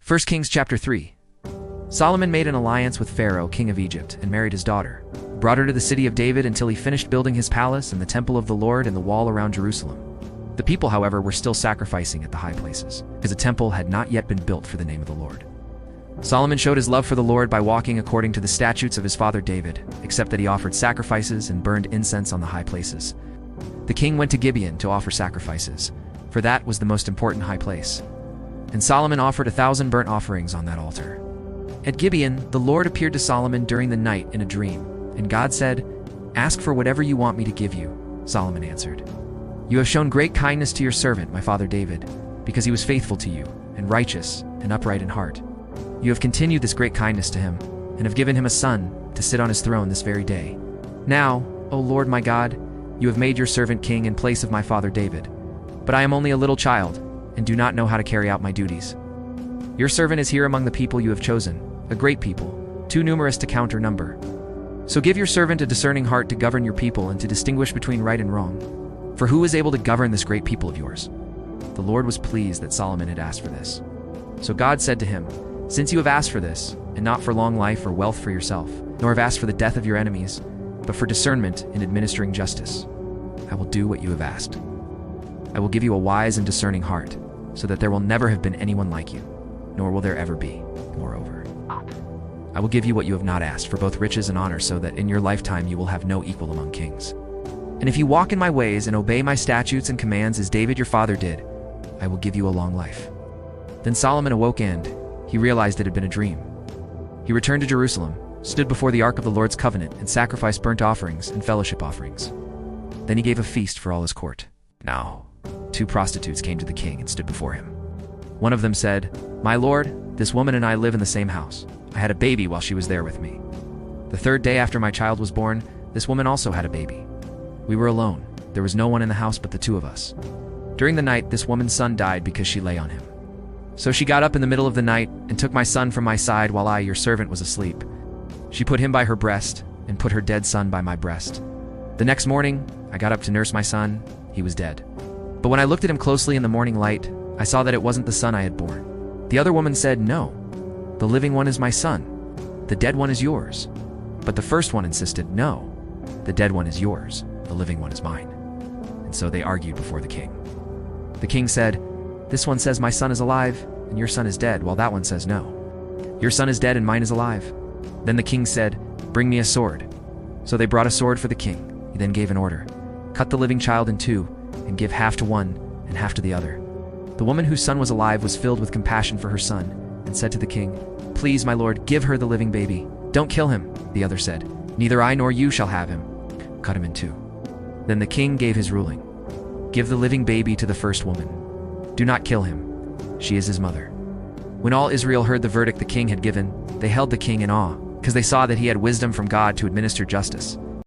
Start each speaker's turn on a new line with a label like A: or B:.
A: 1 Kings chapter 3. Solomon made an alliance with Pharaoh, king of Egypt, and married his daughter. He brought her to the city of David until he finished building his palace and the temple of the Lord and the wall around Jerusalem. The people, however, were still sacrificing at the high places, because a temple had not yet been built for the name of the Lord. Solomon showed his love for the Lord by walking according to the statutes of his father David, except that he offered sacrifices and burned incense on the high places. The king went to Gibeon to offer sacrifices, for that was the most important high place. And Solomon offered 1,000 burnt offerings on that altar. At Gibeon, the Lord appeared to Solomon during the night in a dream, and God said, "Ask for whatever you want me to give you." Solomon answered, "You have shown great kindness to your servant, my father David, because he was faithful to you, and righteous, and upright in heart. You have continued this great kindness to him, and have given him a son to sit on his throne this very day. Now, O Lord my God, you have made your servant king in place of my father David. But I am only a little child, and do not know how to carry out my duties. Your servant is here among the people you have chosen, a great people, too numerous to count or number. So give your servant a discerning heart to govern your people and to distinguish between right and wrong. For who is able to govern this great people of yours?" The Lord was pleased that Solomon had asked for this. So God said to him, "Since you have asked for this, and not for long life or wealth for yourself, nor have asked for the death of your enemies, but for discernment in administering justice, I will do what you have asked. I will give you a wise and discerning heart, so that there will never have been anyone like you, nor will there ever be. Moreover, I will give you what you have not asked, for both riches and honor, so that in your lifetime you will have no equal among kings. And if you walk in my ways and obey my statutes and commands as David your father did, I will give you a long life." Then Solomon awoke, and he realized it had been a dream. He returned to Jerusalem, stood before the ark of the Lord's covenant, and sacrificed burnt offerings and fellowship offerings. Then he gave a feast for all his court. Now, 2 prostitutes came to the king and stood before him. One of them said, "My lord, this woman and I live in the same house. I had a baby while she was there with me. The 3rd day after my child was born, this woman also had a baby. We were alone. There was no one in the house but the 2 of us. During the night, this woman's son died because she lay on him. So she got up in the middle of the night and took my son from my side while I, your servant, was asleep. She put him by her breast and put her dead son by my breast. The next morning, I got up to nurse my son. He was dead. But when I looked at him closely in the morning light, I saw that it wasn't the son I had born. The other woman said, 'No, the living one is my son. The dead one is yours.' But the first one insisted, 'No, the dead one is yours. The living one is mine.' And so they argued before the king. The king said, 'This one says my son is alive, and your son is dead, while that one says no. Your son is dead and mine is alive.' Then the king said, 'Bring me a sword.' So they brought a sword for the king. He then gave an order, 'Cut the living child in 2, and give half to one and half to the other.' The woman whose son was alive was filled with compassion for her son, and said to the king, 'Please, my lord, give her the living baby. Don't kill him.' The other said, 'Neither I nor you shall have him. Cut him in 2. Then the king gave his ruling, 'Give the living baby to the first woman. Do not kill him. She is his mother.' When all Israel heard the verdict the king had given, they held the king in awe, because they saw that he had wisdom from God to administer justice.